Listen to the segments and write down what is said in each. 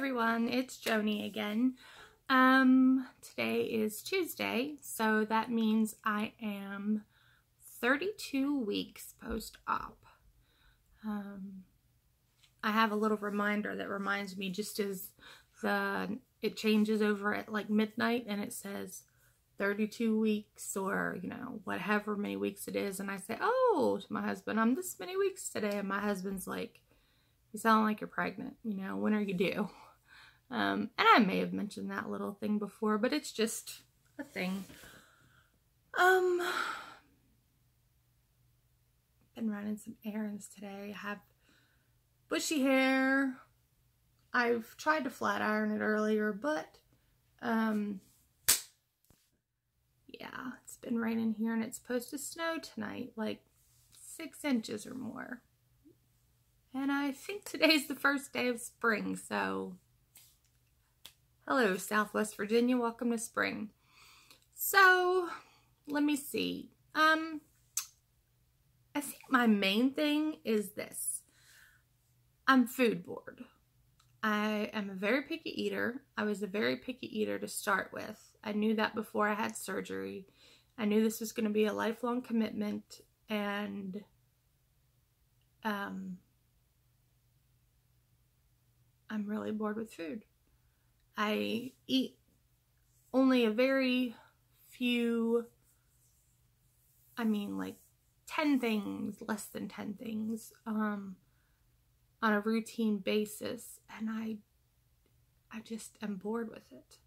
everyone, it's Joni again. Today is Tuesday, so that means I am 32 weeks post-op. I have a little reminder that reminds me just as it changes over at like midnight and it says 32 weeks or, whatever many weeks it is. And I say, oh, to my husband, I'm this many weeks today. And my husband's like, you sound like you're pregnant, when are you due? And I may have mentioned that little thing before, but it's just a thing. Been running some errands today. I have bushy hair. I've tried to flat iron it earlier, but, yeah, it's been raining here and it's supposed to snow tonight, like 6 inches or more. And I think today's the first day of spring, so hello, Southwest Virginia, welcome to spring. So, let me see. I think my main thing is this. I'm food bored. I am a very picky eater. I was a very picky eater to start with. I knew that before I had surgery. I knew this was going to be a lifelong commitment, and I'm really bored with food. I eat only a very few, like 10 things, less than 10 things, on a routine basis, and I just am bored with it.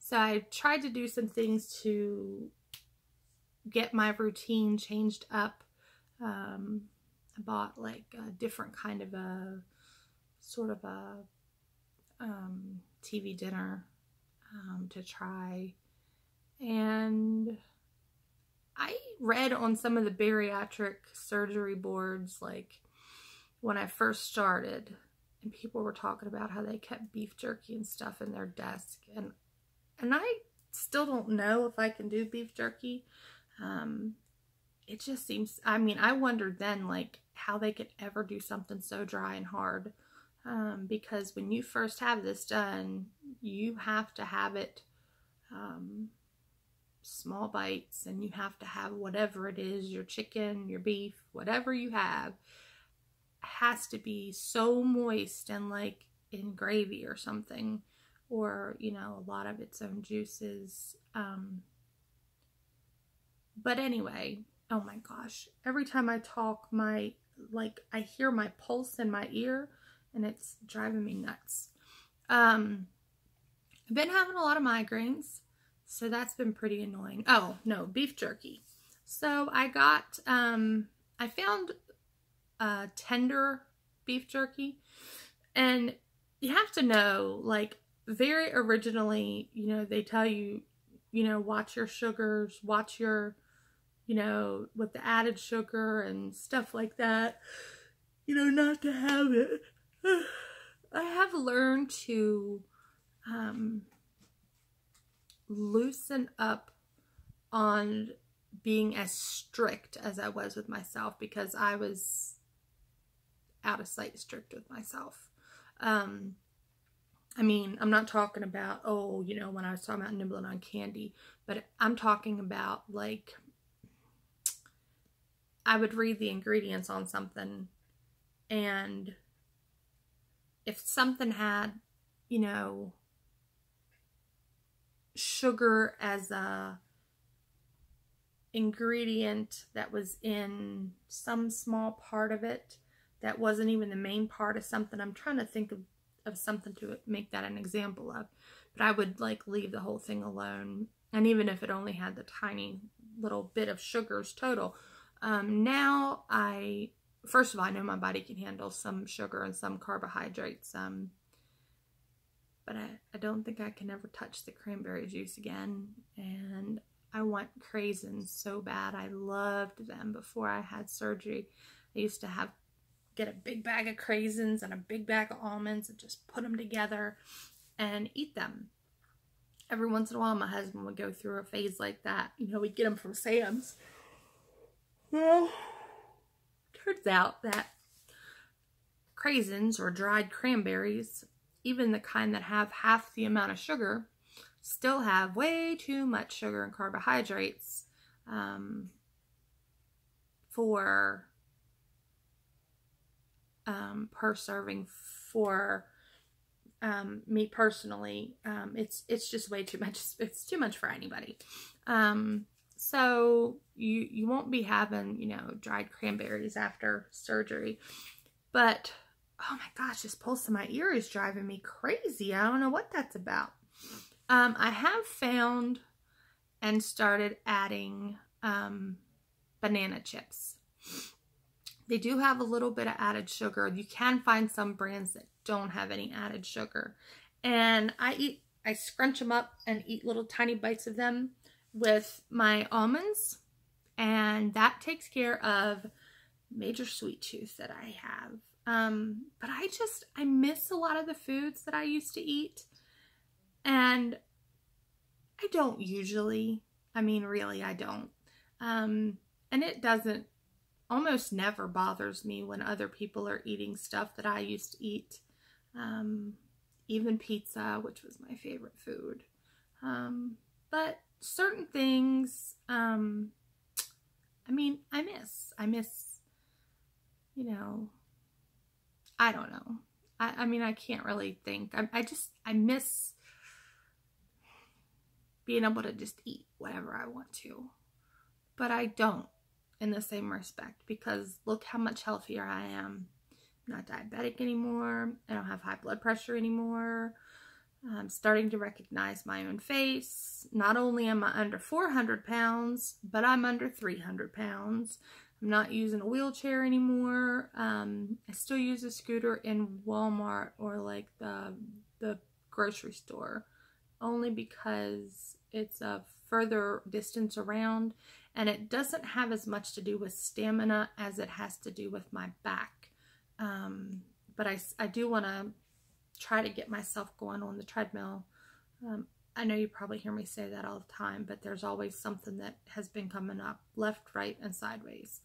So I tried to do some things to get my routine changed up. I bought like a different kind of a sort of a TV dinner to try, and I read on some of the bariatric surgery boards, like when I first started, and people were talking about how they kept beef jerky and stuff in their desk, and I still don't know if I can do beef jerky. It just seems, I wondered then, like, how they could ever do something so dry and hard, because when you first have this done, you have to have it small bites, and you have to have whatever it is, your chicken, your beef, whatever you have, has to be so moist and like in gravy or something, or, a lot of its own juices. But anyway, oh my gosh, every time I talk, I hear my pulse in my ear, and it's driving me nuts. I've been having a lot of migraines, so that's been pretty annoying. Oh, no, beef jerky. So I got, I found tender beef jerky, and you have to know, like, very originally, they tell you, watch your sugars, watch your, with the added sugar and stuff like that, not to have it. I have learned to loosen up on being as strict as I was with myself, because I was out of sight strict with myself. I'm not talking about, when I was talking about nibbling on candy, but I'm talking about, like, I would read the ingredients on something, and if something had, sugar as a ingredient that was in some small part of it that wasn't even the main part of something, I'm trying to think of something to make that an example of, but I would like leave the whole thing alone. And even if it only had the tiny little bit of sugars total, now first of all, I know my body can handle some sugar and some carbohydrates, but I don't think I can ever touch the cranberry juice again, and I want craisins so bad. I loved them before I had surgery. I used to get a big bag of craisins and a big bag of almonds and just put them together and eat them. Every once in a while, my husband would go through a phase like that. We'd get them from Sam's. Well, turns out that craisins or dried cranberries, even the kind that have half the amount of sugar, still have way too much sugar and carbohydrates for per serving for me personally. It's just way too much. It's too much for anybody. So you won't be having, you know, dried cranberries after surgery. But oh my gosh, this pulse in my ear is driving me crazy. I don't know what that's about. I have found and started adding banana chips. They do have a little bit of added sugar. You can find some brands that don't have any added sugar. And I scrunch them up and eat little tiny bites of them with my almonds. And that takes care of major sweet tooth that I have. But I miss a lot of the foods that I used to eat. And I don't usually. I mean, really, I don't. And it doesn't, almost never bothers me when other people are eating stuff that I used to eat. Even pizza, which was my favorite food. But certain things, I mean, I miss, you know, I don't know. I mean, I can't really think. I miss being able to just eat whatever I want to. But I don't in the same respect, because look how much healthier I am. I'm not diabetic anymore. I don't have high blood pressure anymore. I'm starting to recognize my own face. Not only am I under 400 pounds, but I'm under 300 pounds. I'm not using a wheelchair anymore. I still use a scooter in Walmart or like the grocery store, only because it's a further distance around, and it doesn't have as much to do with stamina as it has to do with my back. But I do want to try to get myself going on the treadmill. I know you probably hear me say that all the time, but there's always something that has been coming up left, right, and sideways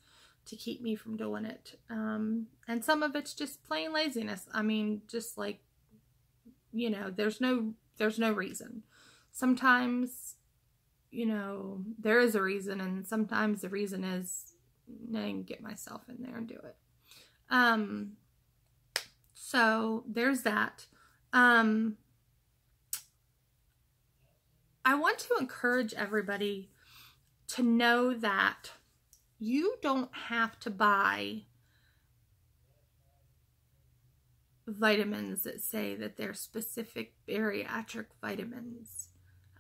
to keep me from doing it. And some of it's just plain laziness. I mean, just like, you know, there's no reason. Sometimes, you know, there is a reason, and sometimes the reason is I can get myself in there and do it. So there's that. I want to encourage everybody to know that you don't have to buy vitamins that say that they're specific bariatric vitamins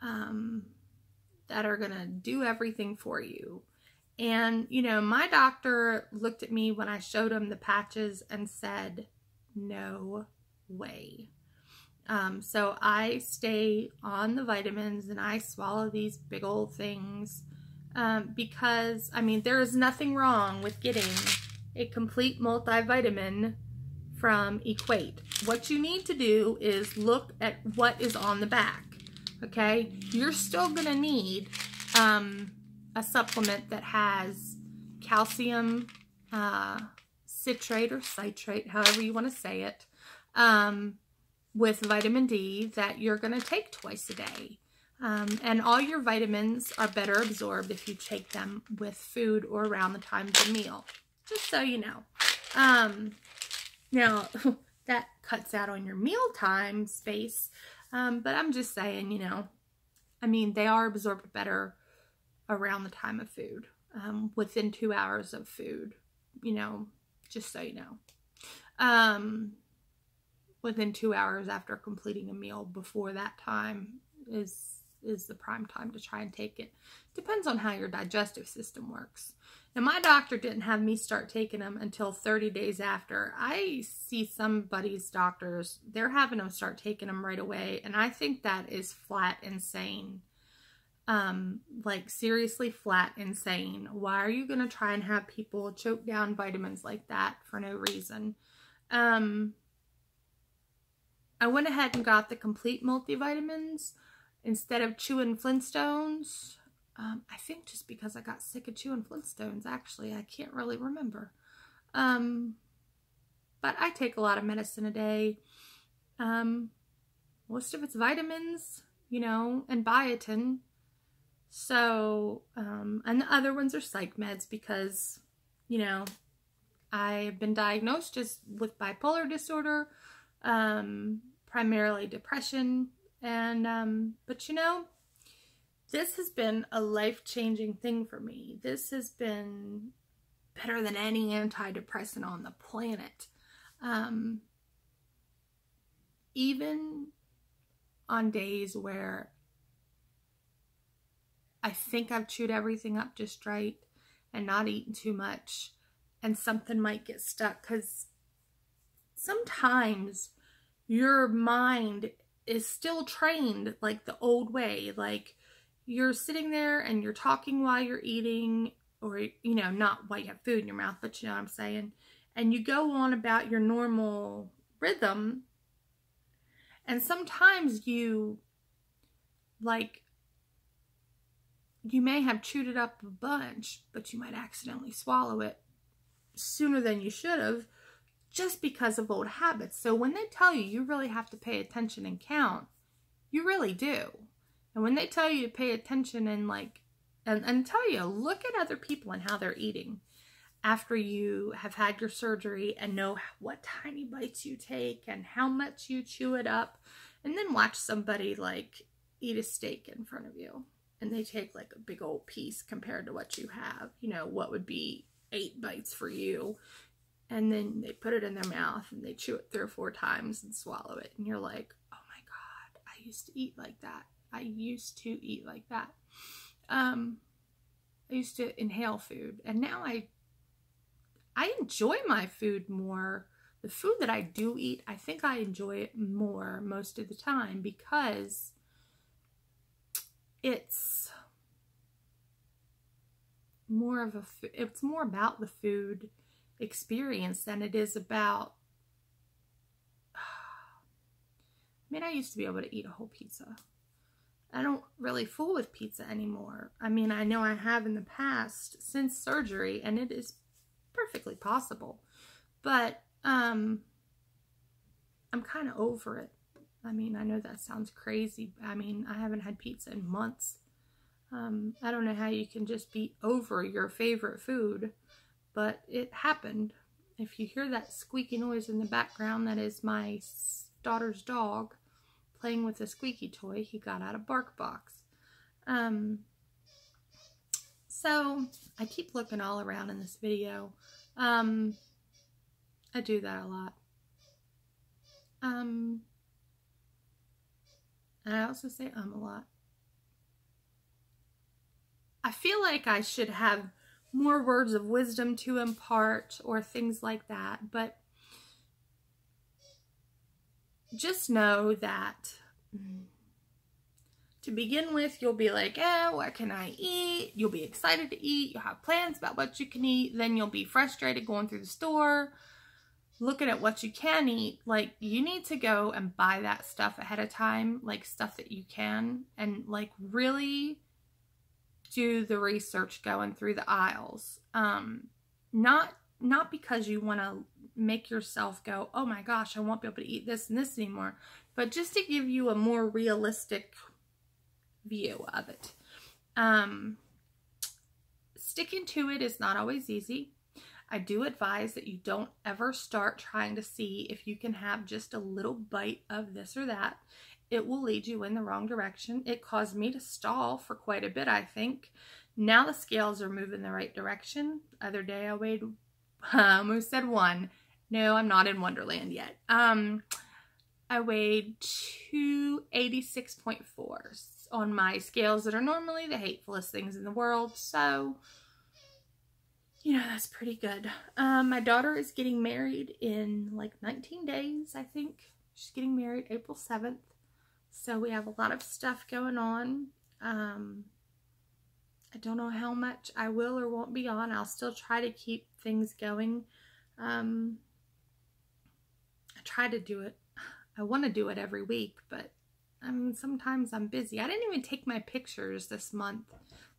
that are going to do everything for you. And, you know, my doctor looked at me when I showed him the patches and said, no way. So I stay on the vitamins and I swallow these big old things because, I mean, there is nothing wrong with getting a complete multivitamin from Equate. What you need to do is look at what is on the back, okay? You're still gonna need a supplement that has calcium citrate or citrate, however you want to say it, with vitamin D that you're going to take twice a day. And all your vitamins are better absorbed if you take them with food or around the time of the meal, just so you know. Now, that cuts out on your mealtime space, but I'm just saying, you know, I mean, they are absorbed better around the time of food, within 2 hours of food, you know, just so you know. Within 2 hours after completing a meal, before that time is the prime time to try and take it. Depends on how your digestive system works. Now, my doctor didn't have me start taking them until 30 days after. I see somebody's doctors, they're having them start taking them right away, and I think that is flat insane. Like seriously flat insane. Why are you going to try and have people choke down vitamins like that for no reason? I went ahead and got the complete multivitamins instead of chewing Flintstones. I think just because I got sick of chewing Flintstones, actually. I can't really remember. but I take a lot of medicine a day. Most of it's vitamins, you know, and biotin. So, and the other ones are psych meds because, you know, I've been diagnosed just with bipolar disorder, primarily depression, and, but you know, this has been a life-changing thing for me. This has been better than any antidepressant on the planet. Even on days where I think I've chewed everything up just right and not eaten too much, and something might get stuck, because sometimes your mind is still trained like the old way. Like, you're sitting there and you're talking while you're eating, or, you know, not while you have food in your mouth, but you know what I'm saying, and you go on about your normal rhythm, and sometimes you, like, you may have chewed it up a bunch, but you might accidentally swallow it sooner than you should have, just because of old habits. So when they tell you you really have to pay attention and count, you really do. And when they tell you to pay attention and like, and tell you, look at other people and how they're eating after you have had your surgery, and know what tiny bites you take and how much you chew it up, and then watch somebody like eat a steak in front of you, and they take like a big old piece compared to what you have, you know, what would be 8 bites for you, and then they put it in their mouth and they chew it 3 or 4 times and swallow it, and you're like, oh my God, I used to eat like that. I used to eat like that. I used to inhale food, and now I enjoy my food more. The food that I do eat, I think I enjoy it more most of the time, because it's more of it's more about the food experience than it is about, I mean, I used to be able to eat a whole pizza. I don't really fool with pizza anymore. I mean, I know I have in the past since surgery, and it is perfectly possible, but I'm kind of over it. I mean, I know that sounds crazy. I mean, I haven't had pizza in months. I don't know how you can just be over your favorite food, but it happened. If you hear that squeaky noise in the background, that is my daughter's dog playing with a squeaky toy he got out of BarkBox. So I keep looking all around in this video. I do that a lot. And I also say a lot. I feel like I should have more words of wisdom to impart or things like that, but just know that to begin with, you'll be like, what can I eat? You'll be excited to eat. You'll have plans about what you can eat. Then you'll be frustrated going through the store, looking at what you can eat. Like, you need to go and buy that stuff ahead of time, like stuff that you can, and like really do the research going through the aisles. Not because you want to make yourself go, oh my gosh, I won't be able to eat this and this anymore, but just to give you a more realistic view of it. Sticking to it is not always easy. I do advise that you don't ever start trying to see if you can have just a little bite of this or that. It will lead you in the wrong direction. It caused me to stall for quite a bit, I think. Now the scales are moving the right direction. The other day I weighed, I almost said 1. No, I'm not in Wonderland yet. I weighed 286.4 on my scales that are normally the hatefulest things in the world. So, you know, that's pretty good. My daughter is getting married in like 19 days, I think. She's getting married April 7th. So we have a lot of stuff going on. I don't know how much I will or won't be on. I'll still try to keep things going. I try to do it. I want to do it every week, but I mean, sometimes I'm busy. I didn't even take my pictures this month.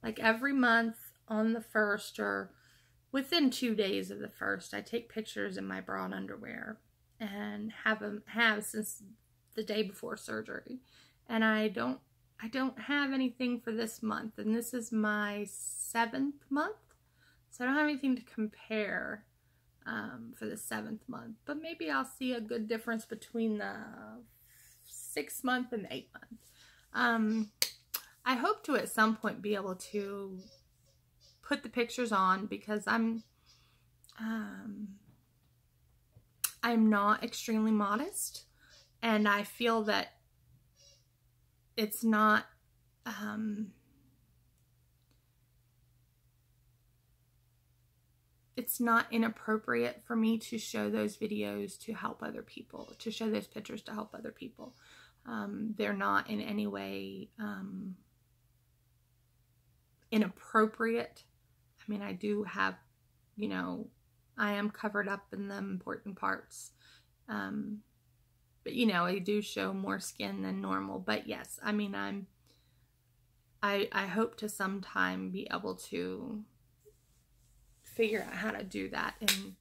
Like every month on the 1st or within 2 days of the first, I take pictures in my bra and underwear and have since the day before surgery. And I don't have anything for this month, and this is my 7th month, so I don't have anything to compare for the 7th month. But maybe I'll see a good difference between the 6th month and the 8th month. I hope to at some point be able to put the pictures on, because I'm not extremely modest, and I feel that it's not inappropriate for me to show those videos to help other people, to show those pictures to help other people. They're not in any way inappropriate. I mean, I do have, you know, I am covered up in the important parts. But, you know, I do show more skin than normal. But yes, I mean, I hope to sometime be able to figure out how to do that in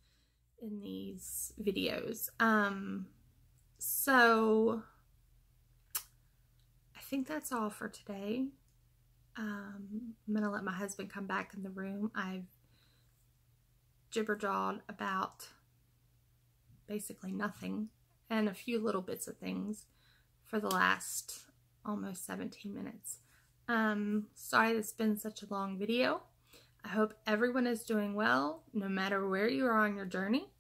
these videos. So I think that's all for today. I'm gonna let my husband come back in the room. I've jibber-jawed about basically nothing and a few little bits of things for the last almost 17 minutes. Sorry it's been such a long video. I hope everyone is doing well, no matter where you are on your journey.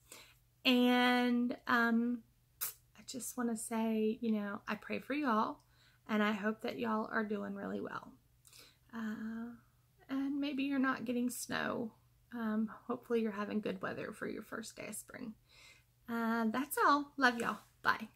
And I just want to say, you know, I pray for y'all, and I hope that y'all are doing really well. And maybe you're not getting snow. Hopefully you're having good weather for your first day of spring. That's all. Love y'all. Bye.